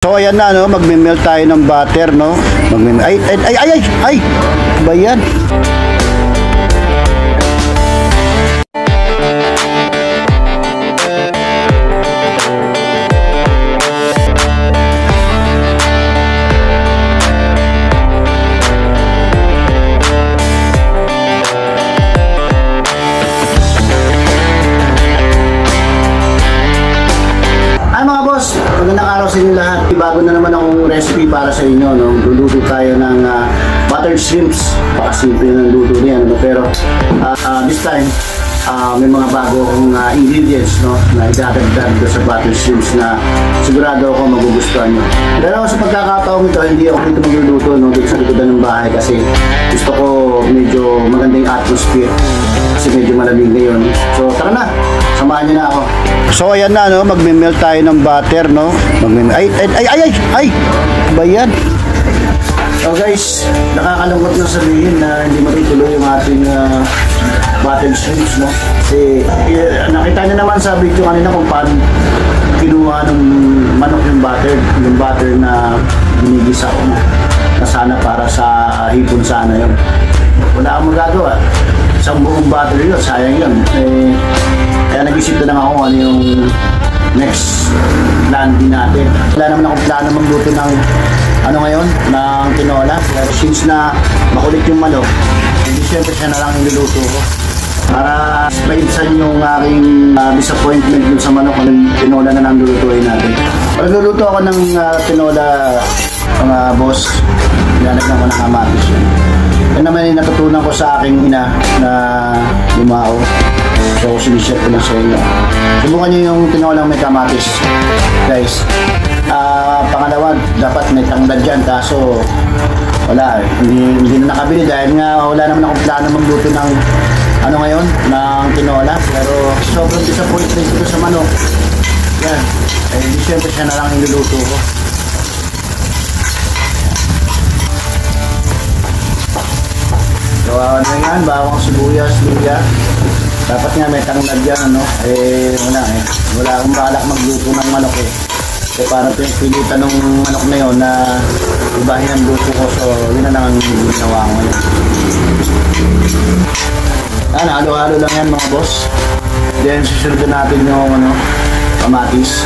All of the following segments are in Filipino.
So ayan na, no, magme-melt tayo ng butter, no. Ay, ba yan? Magandang araw sa inyo lahat. Bago na naman akong recipe para sa inyo, no? Luluto tayo ng buttered shrimps. Pakasimple ng luto niyan, no? Pero this time may mga bago akong ingredients, no, na idadagdag sa buttered shrimps na sigurado ako magugustuhan nyo. Pero sa pagkakataong ito, hindi ako dito magluluto, no, dito sa likodan ng bahay kasi gusto ko medyo magandang atmosphere kasi medyo malamig ngayon. So tara na, samahan nyo na ako. So ayan na, no, magme-melt tayo ng butter, no. Ay, ba yan? So guys, nakakalungkot na sabihin na hindi matutuloy yung ating buttered shrimps, no. Kasi nakita niyo naman sa video kanina kung paano kinuha ng manok yung butter na binigisa ko na sana para sa hipon sana yun. Wala akong magagawa. Isang buong butter yun, sayang yun. Kaya nag-isip na lang ako ano yung next plan din natin. Wala naman akong plano magluto ng ano ngayon, ng tinola. Pero since na makulit yung manok, hindi siyempre siya na lang niluluto ko. Para maibsan yung aking disappointment dun sa manok ng tinola na nilulutuin natin. Nagluluto ako ng tinola, mga boss. Nilalagyan ko ng kamatis yun. Yan naman yung natutunan ko sa aking ina na lumao. So, sinishare ko lang sa inyo. Subukan nyo yung tinolang may kamatis, guys. Pangalawa, dapat may tanglad dyan. Kaso, wala eh. Hindi na nakabili dahil nga wala naman akong plano magluto ng ano ngayon, ng tinola. Pero sobrang disappointed dito sa manok. Yan. Hindi siyempre siya na lang niluluto ko. So, ano yan, bawang sibuyas, luya. Dapat nga may tanglad yan, ano. Wala eh. Wala akong balak magluto ng manok eh. So, parang pinilitan ng manok na yun na ibahin ang luto ko. So, yun na lang ang ginawa ko ngayon. Halo-halo lang yan, mga boss. Then, susunod natin yung, ano, kamatis.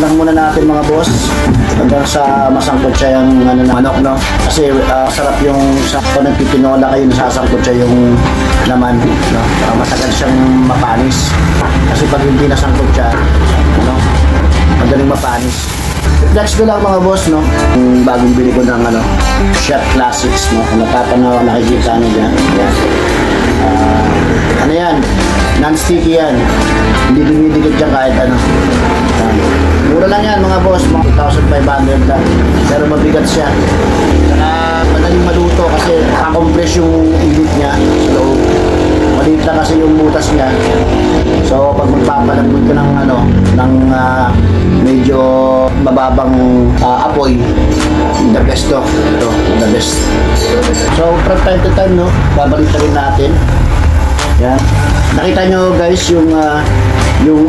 Lang muna natin mga boss hanggang sa masangkot siya yung ano, manok, no? Kasi sarap yung sa kung nagpipinola kayo nasasangkot siya yung laman, no? Matagal siyang mapanis kasi pag hindi nasangkot siya, no, madaling mapanis. That's ko lang mga boss, no? Yung bagong bili ko ng ano, Chef Classics, no? Kung natatanaw, nakikita nyo dyan. Yan. Ano yan? Non-sticky yan. Hindi dumidikit dyan kahit ano. Mura lang yan mga boss, mga 2,500 lang. Pero mabigat siya. Saka madaling maluto kasi nakakompress yung init niya sa loob. Maliit lang kasi yung butas niya. So pag magpapalambot ko ng ano, ng medyo mababang apoy, the best to. Ito, the best. So from time to time, no, babalik rin natin. Yan. Nakita nyo guys yung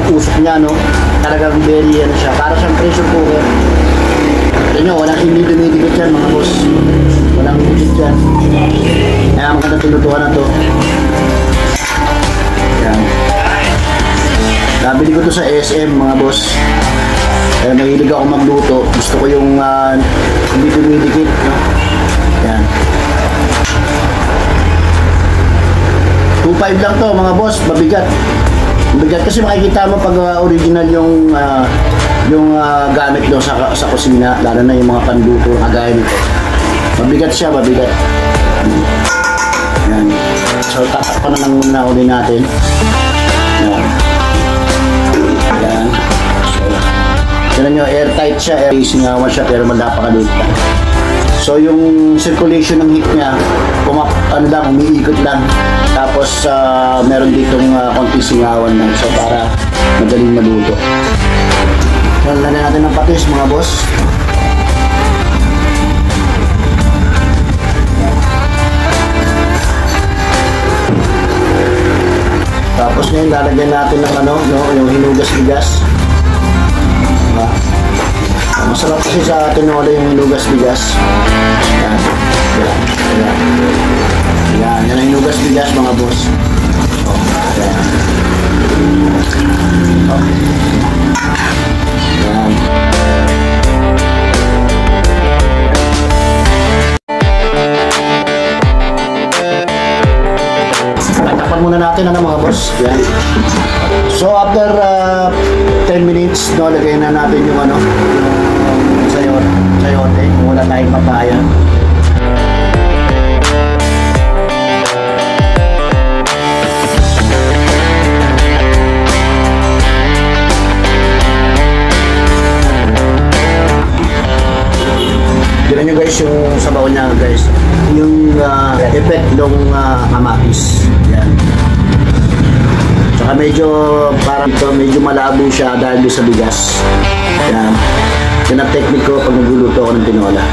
usok niya, no? Talagang very ano siya, para siyang pressure cooker. Tignan nyo, walang hindi dumidikit yan mga boss. Walang dikit yan. Kaya maganda tulutuhan na to. Yan. Nabili ko to sa SM mga boss. Kaya mahilig ako magluto. Gusto ko yung hindi dumidikit, no? Yan. 2.5 lang to mga boss, mabigat. Mabigat kasi makikita mo pag original yung gamit doon sa kusina, lalo na yung mga panluto na gaya nito. Mabigat siya, mabigat. Yan. So, tatakpan na lang muna uli natin. Yan. Yan. So, tignan nyo, airtight siya. Singawan siya pero malapakaluta. So, yung circulation ng heat niya, umiikot lang. Tapos, meron ditong konti singawan lang. So, para madaling maluto. So, lagyan natin ng patis, mga boss. Tapos ngayon, lalagyan natin ng yung hinugas-bigas. Diba? Masarap kasi sa tinola yung hinugas-bigas. Yan. Yan. Yan. Yan. Yan ang hinugas-bigas, mga boss. Yan. Yan. Tatakpan muna natin mga boss. Yan. So after 10 minutes, lagay na natin yung sayote kung wala tayong papaya. Tignan nyo guys yung sabaw niya guys. Yung effect ng kamatis. Yan. Tsaka medyo malabo siya dahil sa bigas. Yan. Yan ang technique ko pag nagluluto ako ng tinola.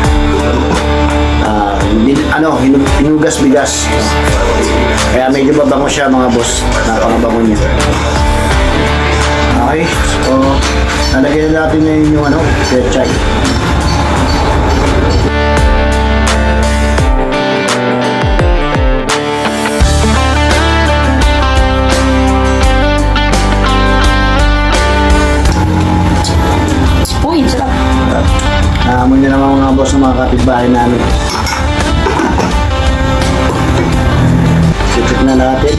Hinugas bigas. Kaya medyo mabango siya mga boss. Napakabango niya. Okay. So, nalagyan na natin ngayon yung pechay. Naamoy na naman mga boss ng mga kapitbahay namin. Check na natin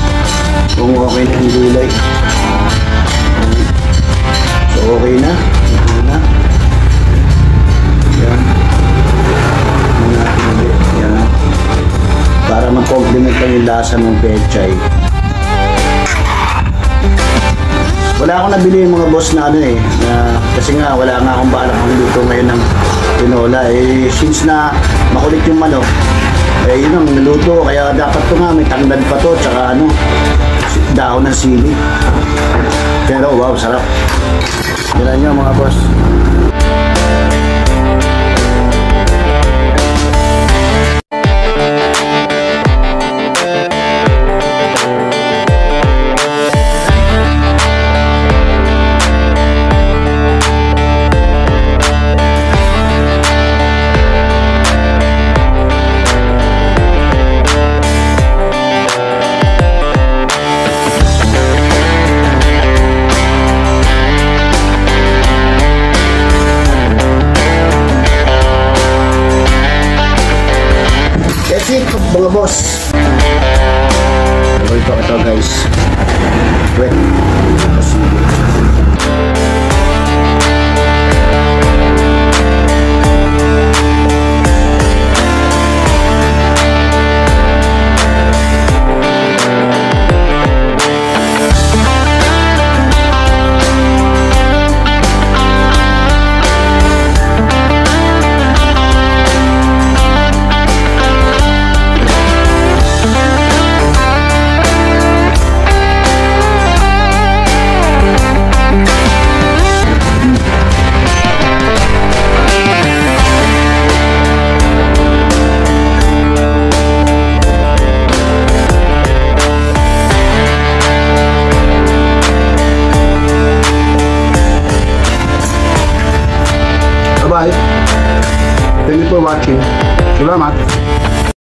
kung okay na yung gulay. So okay na. Okay na. Yan. Yan. Para mag-complement lang yung lasa ng pechay. Wala akong nabili yung mga boss na kasi nga wala nga akong balak magluto ngayon ng tinola. Since na makulit yung manok, yun ang naluto. Kaya dapat to nga, may tanglad pa to, tsaka dahon ng sili. Pero wow, sarap. Tignan nyo mga boss. That's it mga boss. Ito guys. Wait. Bye. Thank you for watching. Salamat.